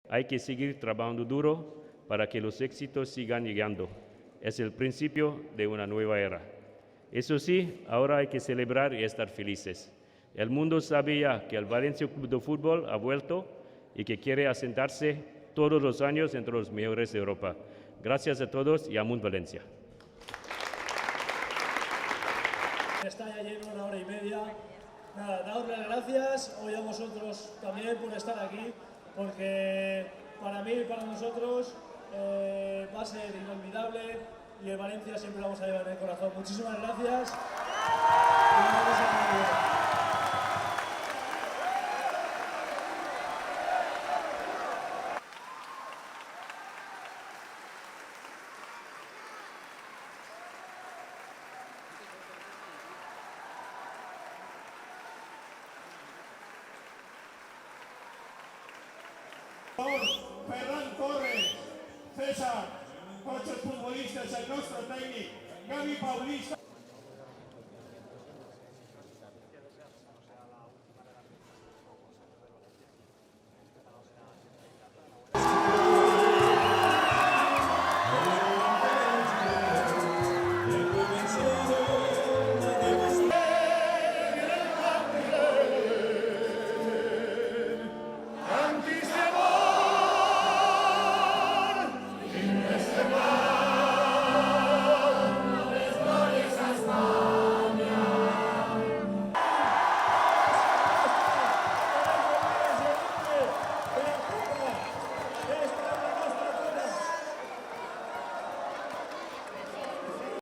Hay que seguir trabajando duro para que los éxitos sigan llegando. Es el principio de una nueva era. Eso sí, ahora hay que celebrar y estar felices. El mundo sabe ya que el Valencia Club de Fútbol ha vuelto y que quiere asentarse todos los años entre los mejores de Europa. Gracias a todos y amunt Valencia. Está ya lleno, una hora y media. Nada, daos las gracias hoy a vosotros también por estar aquí, porque para mí y para nosotros va a ser inolvidable y el Valencia siempre lo vamos a llevar en el corazón. Muchísimas gracias. Y nos vemos en el vídeo. Ferran Torres, César, tots els futbolistes, el nostre tècnic, Gavi Paulista.